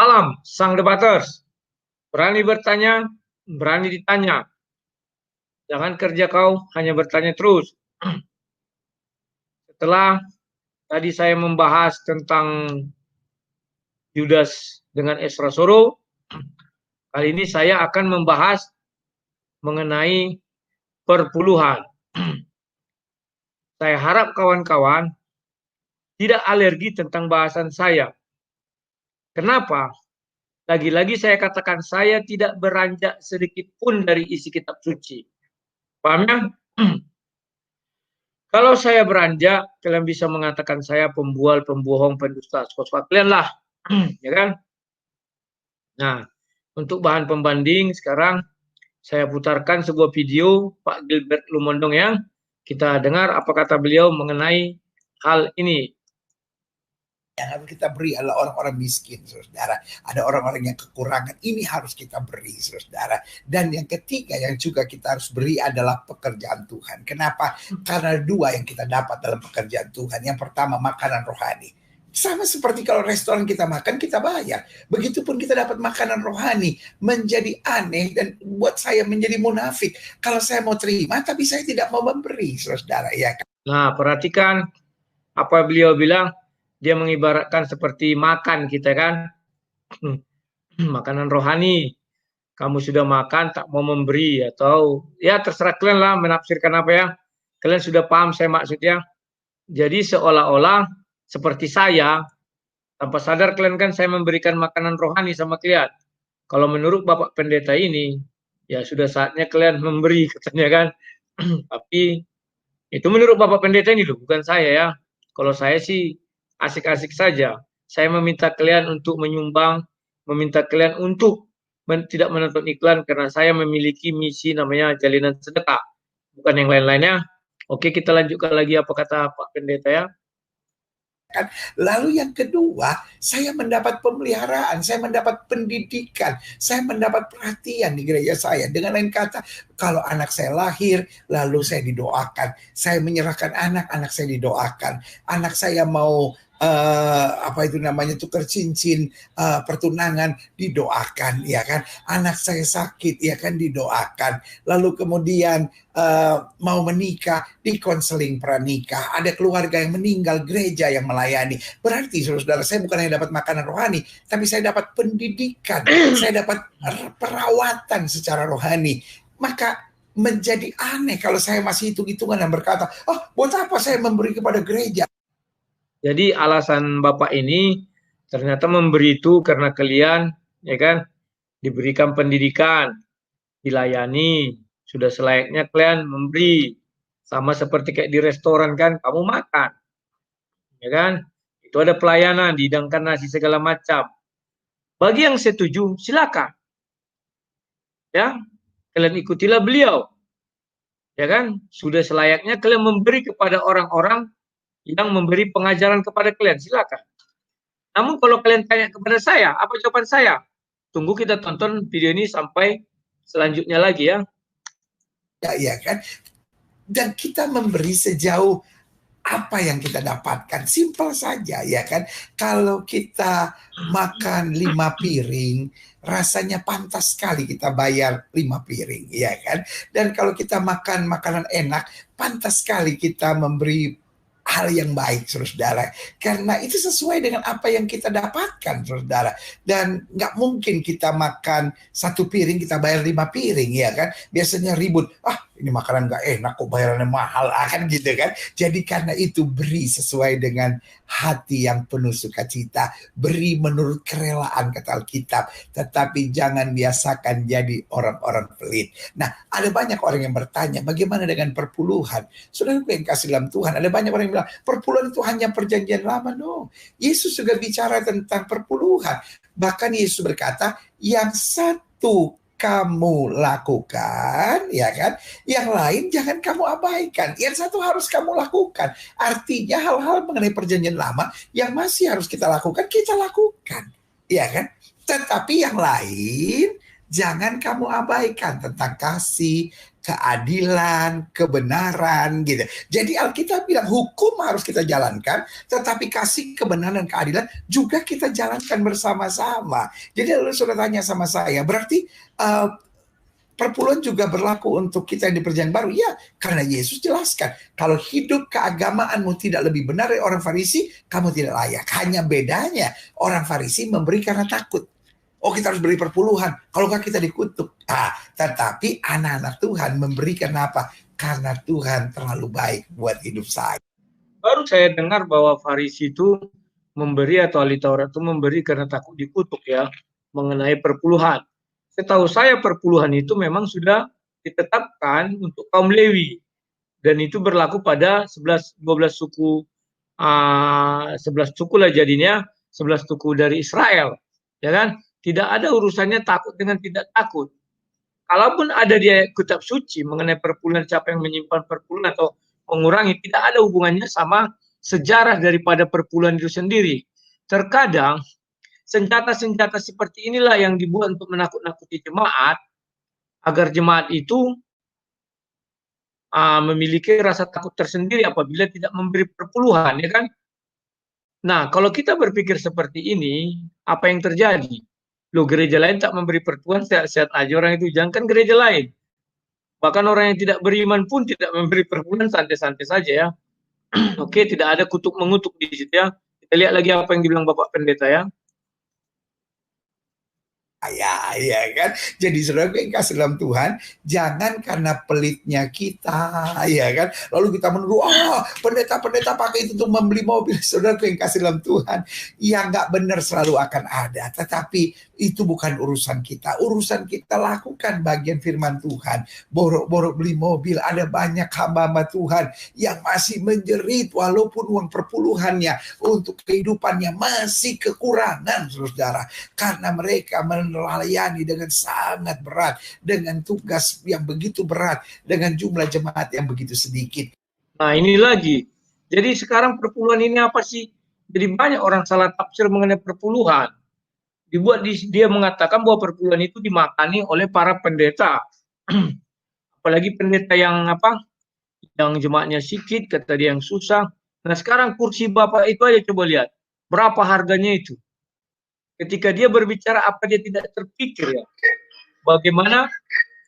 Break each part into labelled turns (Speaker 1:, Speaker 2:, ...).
Speaker 1: Malam, sang debaters. Berani bertanya, berani ditanya. Jangan kerja kau hanya bertanya terus. Setelah tadi saya membahas tentang Yudas dengan Esra Soro, kali ini saya akan membahas mengenai perpuluhan. Saya harap kawan-kawan tidak alergi tentang bahasan saya. Kenapa? Lagi-lagi saya katakan saya tidak beranjak sedikit pun dari isi kitab suci. Paham ya? Kalau saya beranjak, kalian bisa mengatakan saya pembual, pembohong, pendusta, suka-suka kalian lah. Ya kan? Nah, untuk bahan pembanding sekarang saya putarkan sebuah video Pak Gilbert Lumondong yang kita dengar apa kata beliau mengenai hal ini.
Speaker 2: Yang harus kita beri adalah orang-orang miskin, saudara. Ada orang-orang yang kekurangan, ini harus kita beri, saudara. Dan yang ketiga yang juga kita harus beri adalah pekerjaan Tuhan. Kenapa? Karena dua yang kita dapat dalam pekerjaan Tuhan. Yang pertama, makanan rohani. Sama seperti kalau restoran kita makan, kita bayar. Begitupun kita dapat makanan rohani. Menjadi aneh dan buat saya menjadi munafik. Kalau saya mau terima, tapi saya tidak mau memberi, saudara. Ya kan?
Speaker 1: Nah, perhatikan apa beliau bilang. Dia mengibaratkan seperti makan kita kan. Makanan rohani. Kamu sudah makan, tak mau memberi. Atau ya terserah kalian lah menafsirkan apa ya. Kalian sudah paham saya maksudnya. Jadi seolah-olah seperti saya, tanpa sadar kalian kan saya memberikan makanan rohani sama kalian. Kalau menurut Bapak Pendeta ini, ya sudah saatnya kalian memberi katanya kan. Tapi itu menurut Bapak Pendeta ini loh, bukan saya ya. Kalau saya sih asik-asik saja. Saya meminta kalian untuk menyumbang, meminta kalian untuk tidak menonton iklan karena saya memiliki misi namanya jalinan sedekah, bukan yang lain-lainnya. Oke, kita lanjutkan lagi apa kata Pak Pendeta ya.
Speaker 2: Lalu yang kedua, saya mendapat pemeliharaan, saya mendapat pendidikan, saya mendapat perhatian di gereja saya. Dengan lain kata, kalau anak saya lahir, lalu saya didoakan. Saya menyerahkan anak saya didoakan. Anak saya mau apa itu namanya tukar cincin pertunangan didoakan, ya kan. Anak saya sakit, ya kan, didoakan. Lalu kemudian mau menikah di konseling pranikah. Ada keluarga yang meninggal, gereja yang melayani. Berarti saudara, saya bukan hanya dapat makanan rohani, tapi saya dapat pendidikan, saya dapat perawatan secara rohani. Maka menjadi aneh kalau saya masih hitung-hitungan dan berkata, buat apa saya memberi kepada gereja?
Speaker 1: Jadi alasan Bapak ini ternyata memberi itu karena kalian, ya kan, diberikan pendidikan, dilayani, sudah selayaknya kalian memberi. Sama seperti kayak di restoran kan, kamu makan, ya kan, itu ada pelayanan, dihidangkan nasi segala macam. Bagi yang setuju, silakan, ya, kalian ikutilah beliau, ya kan, sudah selayaknya kalian memberi kepada orang-orang yang memberi pengajaran kepada kalian, silakan. Namun kalau kalian tanya kepada saya, apa jawaban saya? Tunggu kita tonton video ini sampai selanjutnya lagi ya.
Speaker 2: Ya kan? Dan kita memberi sejauh apa yang kita dapatkan. Simpel saja, ya kan? Kalau kita makan 5 piring, rasanya pantas sekali kita bayar 5 piring, ya kan? Dan kalau kita makan makanan enak, pantas sekali kita memberi hal yang baik, saudara, karena itu sesuai dengan apa yang kita dapatkan, saudara. Dan nggak mungkin kita makan 1 piring kita bayar 5 piring, ya kan? Biasanya ribut, ini makanan nggak enak kok bayarannya mahal, kan gitu kan. Jadi karena itu beri sesuai dengan hati yang penuh sukacita, beri menurut kerelaan kata Alkitab, tetapi jangan biasakan jadi orang-orang pelit. Nah, ada banyak orang yang bertanya, bagaimana dengan perpuluhan? Saudara yang kasih dalam Tuhan, ada banyak orang yang bilang, perpuluhan itu hanya perjanjian lama. No, Yesus juga bicara tentang perpuluhan. Bahkan Yesus berkata, yang satu kamu lakukan, ya kan? Yang lain jangan kamu abaikan. Yang satu harus kamu lakukan. Artinya hal-hal mengenai perjanjian lama yang masih harus kita lakukan, ya kan? Tetapi yang lain jangan kamu abaikan, tentang kasih, keadilan, kebenaran gitu. Jadi Alkitab bilang hukum harus kita jalankan, tetapi kasih, kebenaran, dan keadilan juga kita jalankan bersama-sama. Jadi lalu sudah tanya sama saya, berarti perpuluhan juga berlaku untuk kita yang di perjanjian baru. Ya, karena Yesus jelaskan, kalau hidup keagamaanmu tidak lebih benar dari orang Farisi, kamu tidak layak. Hanya bedanya, orang Farisi memberi karena takut. Oh, kita harus beri perpuluhan, kalau nggak kita dikutuk. Tetapi anak-anak Tuhan memberi kenapa? Karena Tuhan terlalu baik buat hidup saya.
Speaker 1: Baru saya dengar bahwa Farisi itu memberi, atau ahli Taurat itu memberi karena takut dikutuk ya, mengenai perpuluhan. Setahu saya perpuluhan itu memang sudah ditetapkan untuk kaum Lewi, dan itu berlaku pada 11-12 suku, 11 suku lah jadinya, 11 suku dari Israel, ya kan? Tidak ada urusannya takut dengan tidak takut. Kalaupun ada di kitab suci mengenai perpuluhan, siapa yang menyimpan perpuluhan atau mengurangi, tidak ada hubungannya sama sejarah daripada perpuluhan itu sendiri. Terkadang senjata-senjata seperti inilah yang dibuat untuk menakut-nakuti jemaat, agar jemaat itu memiliki rasa takut tersendiri apabila tidak memberi perpuluhan, ya kan? Nah, kalau kita berpikir seperti ini, apa yang terjadi? Loh, gereja lain tak memberi perpuluhan, sehat-sehat aja orang itu. Jangan gereja lain. Bahkan orang yang tidak beriman pun tidak memberi perpuluhan, santai-santai saja ya. Oke, tidak ada kutuk mengutuk di situ ya. Kita lihat lagi apa yang dibilang Bapak Pendeta ya.
Speaker 2: Ya kan. Jadi saudara yang kasih dalam Tuhan, jangan karena pelitnya kita, ya kan, lalu kita menuduh, pendeta-pendeta pakai itu untuk membeli mobil. Saudara yang kasih dalam Tuhan, yang nggak benar selalu akan ada, tetapi itu bukan urusan kita. Urusan kita lakukan bagian firman Tuhan. Borok-borok beli mobil, ada banyak hamba-hamba Tuhan yang masih menjerit walaupun uang perpuluhannya untuk kehidupannya masih kekurangan, saudara, karena mereka melayani dengan sangat berat, dengan tugas yang begitu berat, dengan jumlah jemaat yang begitu sedikit.
Speaker 1: Nah, ini lagi. Jadi sekarang perpuluhan ini apa sih? Jadi banyak orang salah tafsir mengenai perpuluhan. Dia mengatakan bahwa perpuluhan itu dimakani oleh para pendeta. Apalagi pendeta yang yang jemaatnya sedikit, kata dia yang susah. Nah, sekarang kursi Bapak itu aja coba lihat. Berapa harganya itu? Ketika dia berbicara, apa dia tidak terpikir ya? Bagaimana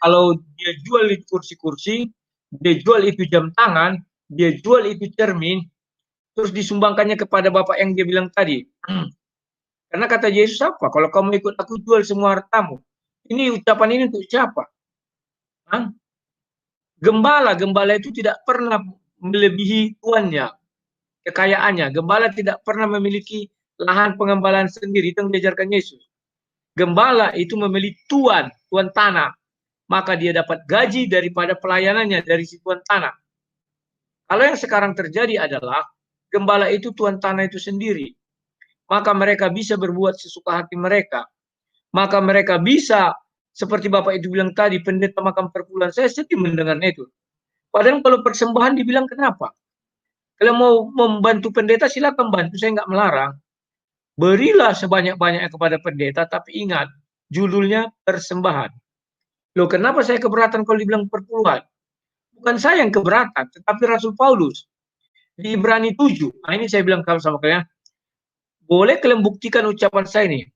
Speaker 1: kalau dia jual itu kursi-kursi, dia jual itu jam tangan, dia jual itu cermin, terus disumbangkannya kepada Bapak yang dia bilang tadi. Karena kata Yesus apa? Kalau kamu ikut aku, jual semua hartamu. Ini ucapan ini untuk siapa? Gembala itu tidak pernah melebihi tuannya, kekayaannya. Gembala tidak pernah memiliki lahan pengembalaan sendiri, itu yang diajarkan Yesus. Gembala itu memiliki tuan tanah. Maka dia dapat gaji daripada pelayanannya dari si tuan tanah. Kalau yang sekarang terjadi adalah gembala itu tuan tanah itu sendiri. Maka mereka bisa berbuat sesuka hati mereka. Maka mereka bisa, seperti Bapak itu bilang tadi, pendeta makan perpuluhan. Saya sedih mendengarnya itu. Padahal kalau persembahan dibilang kenapa? Kalau mau membantu pendeta silakan bantu, saya nggak melarang. Berilah sebanyak-banyaknya kepada pendeta, tapi ingat, judulnya persembahan. Loh, kenapa saya keberatan kalau dibilang perpuluhan? Bukan saya yang keberatan, tetapi Rasul Paulus. Di Ibrani 7, nah ini saya bilang sama kalian, boleh kalian buktikan ucapan saya ini.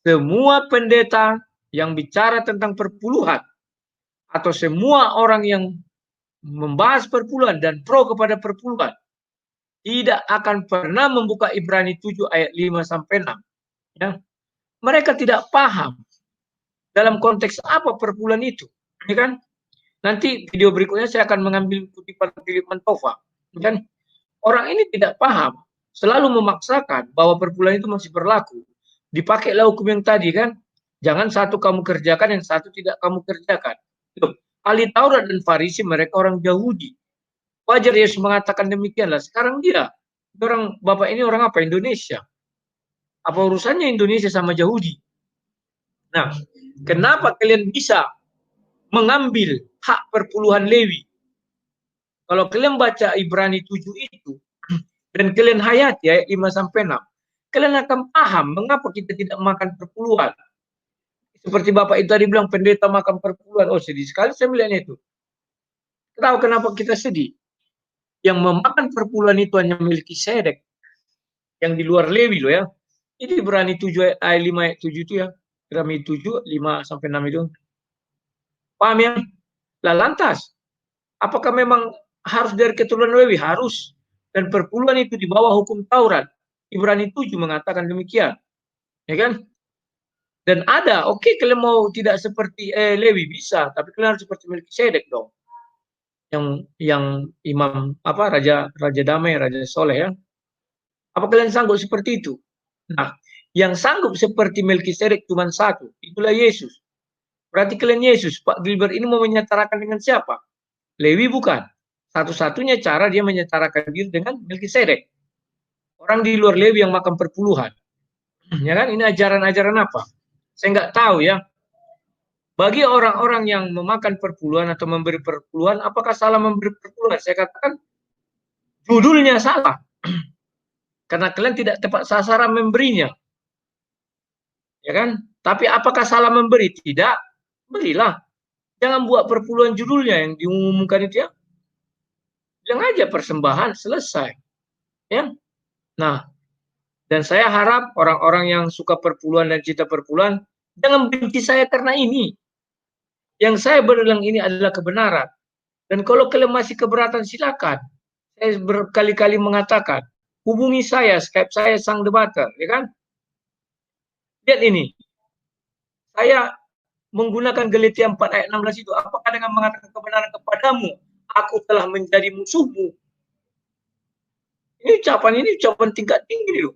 Speaker 1: Semua pendeta yang bicara tentang perpuluhan, atau semua orang yang membahas perpuluhan dan pro kepada perpuluhan, tidak akan pernah membuka Ibrani 7 ayat 5 sampai 6. Ya. Mereka tidak paham dalam konteks apa perpuluhan itu, ya kan? Nanti video berikutnya saya akan mengambil kutipan Philip Mantova, ya kan? Orang ini tidak paham, selalu memaksakan bahwa perpuluhan itu masih berlaku. Dipakailah hukum yang tadi kan, jangan satu kamu kerjakan, yang satu tidak kamu kerjakan. Loh, ahli Taurat dan Farisi mereka orang Yahudi. Wajar Yesus mengatakan demikianlah. Sekarang orang Bapak ini orang apa? Indonesia. Apa urusannya Indonesia sama Yahudi? Nah, kenapa kalian bisa mengambil hak perpuluhan Lewi? Kalau kalian baca Ibrani 7 itu, dan kalian hayati ayat 5 sampai 6, kalian akan paham mengapa kita tidak makan perpuluhan. Seperti Bapak itu tadi bilang pendeta makan perpuluhan. Oh, sedih sekali saya melihatnya itu. Tahu kenapa kita sedih? Yang memakan perpuluhan itu hanya Melkisedek. Yang di luar Lewi loh ya. Ini Ibrani 7 ayat 5 ayat 7 itu ya. Ibrani 7 5 sampai 6 itu. Paham ya? Lah lantas, apakah memang harus dari keturunan Lewi? Harus. Dan perpuluhan itu di bawah hukum Taurat. Ibrani 7 mengatakan demikian. Ya kan? Dan ada, oke, kalian mau tidak seperti Lewi bisa, tapi kalian harus seperti Melkisedek dong. Yang imam apa raja damai, raja soleh ya. Apa kalian sanggup seperti itu? Nah, yang sanggup seperti Melkisedek cuma satu, itulah Yesus. Berarti kalian Yesus, Pak Gilbert ini mau menyetarakan dengan siapa? Lewi bukan. Satu-satunya cara dia menyetarakan diri dengan Melkisedek. Orang di luar Lewi yang makan perpuluhan. Ya kan? Ini ajaran-ajaran apa? Saya nggak tahu ya. Bagi orang-orang yang memakan perpuluhan atau memberi perpuluhan, apakah salah memberi perpuluhan? Saya katakan judulnya salah. Karena kalian tidak tepat sasaran memberinya. Ya kan? Tapi apakah salah memberi? Tidak. Berilah. Jangan buat perpuluhan judulnya yang diumumkan itu ya. Bilang aja persembahan, selesai. Ya. Nah, dan saya harap orang-orang yang suka perpuluhan dan cinta perpuluhan jangan benci saya karena ini. Yang saya bilang ini adalah kebenaran. Dan kalau kalian masih keberatan silakan. Saya berkali-kali mengatakan, hubungi saya, Skype saya Sang Debater, ya kan? Lihat ini. Saya menggunakan Galatia 4 ayat 16 itu. Apakah dengan mengatakan kebenaran kepadamu, aku telah menjadi musuhmu? Ini ucapan tingkat tinggi loh.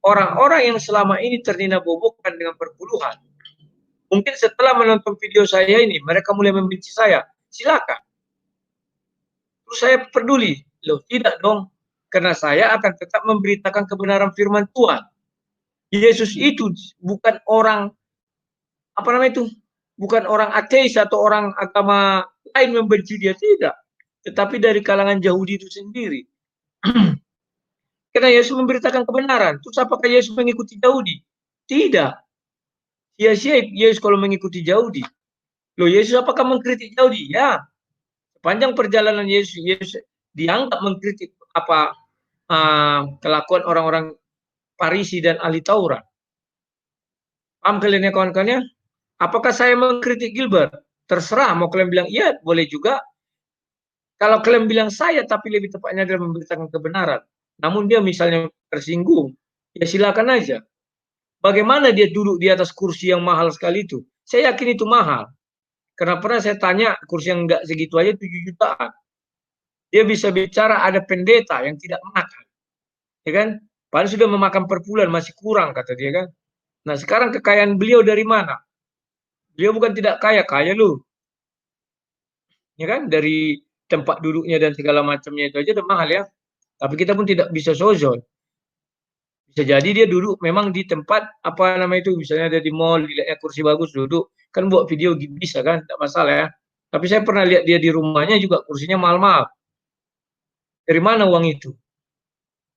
Speaker 1: Orang-orang yang selama ini ternina bobokan dengan perpuluhan, mungkin setelah menonton video saya ini, mereka mulai membenci saya. Silakan. Terus saya peduli. Loh, tidak dong. Karena saya akan tetap memberitakan kebenaran firman Tuhan. Yesus itu bukan orang, apa namanya itu? Bukan orang ateis atau orang agama lain membenci dia. Tidak. Tetapi dari kalangan Yahudi itu sendiri. Karena Yesus memberitakan kebenaran. Terus apakah Yesus mengikuti Yahudi? Tidak. Sia-sia Yesus kalau mengikuti Yahudi. Loh, Yesus apakah mengkritik Yahudi? Ya. Sepanjang perjalanan Yesus dianggap mengkritik apa kelakuan orang-orang Farisi dan ahli Taurat. Paham kalian ya kawan-kawannya? Apakah saya mengkritik Gilbert? Terserah, mau kalian bilang iya, boleh juga. Kalau kalian bilang saya, tapi lebih tepatnya adalah memberitakan kebenaran. Namun dia misalnya tersinggung, ya silakan aja. Bagaimana dia duduk di atas kursi yang mahal sekali itu? Saya yakin itu mahal. Karena pernah saya tanya, kursi yang enggak segitu aja 7 jutaan. Dia bisa bicara ada pendeta yang tidak makan. Ya kan? Padahal sudah memakan perpuluhan, masih kurang kata dia kan. Nah sekarang kekayaan beliau dari mana? Beliau bukan tidak kaya, kaya lu. Ya kan? Dari tempat duduknya dan segala macamnya itu aja udah mahal ya. Tapi kita pun tidak bisa sozon. Bisa jadi dia duduk memang di tempat apa namanya itu, misalnya ada di mall, dilihatnya kursi bagus duduk, kan buat video bisa kan, tidak masalah ya. Tapi saya pernah lihat dia di rumahnya juga kursinya mahal-mahal. Dari mana uang itu?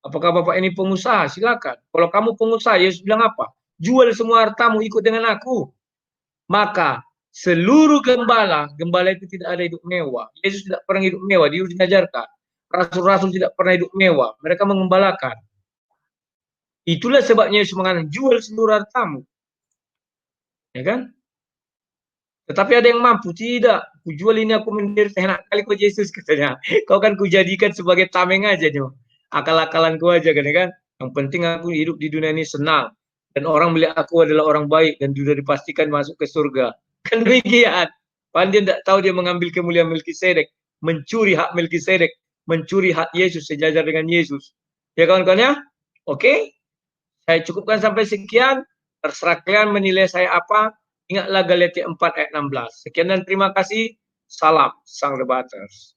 Speaker 1: Apakah Bapak ini pengusaha? Silakan. Kalau kamu pengusaha, Yesus bilang apa? Jual semua hartamu, ikut dengan aku. Maka seluruh gembala itu tidak ada hidup mewah. Yesus tidak pernah hidup mewah, dia diajarkan. Rasul-rasul tidak pernah hidup mewah, mereka mengembalakan. Itulah sebabnya Yesus mengatakan jual seluruh hartamu. Ya kan? Tetapi ada yang mampu, tidak. Ku jual ini, aku menderita, enak kali kau Yesus katanya. Kau kan kujadikan sebagai tameng aja nih. Akal-akalanku aja kan. Yang penting aku hidup di dunia ini senang. Dan orang melihat aku adalah orang baik dan sudah dipastikan masuk ke surga. Kan demikian. Padahal dia tidak tahu dia mengambil kemuliaan Melkisedek, mencuri hak Melkisedek, mencuri hak Yesus sejajar dengan Yesus. Ya kawan-kawan ya? Oke. Saya cukupkan sampai sekian. Terserah kalian menilai saya apa. Ingatlah Galatia 4 ayat 16. Sekian dan terima kasih. Salam Sang Debaters.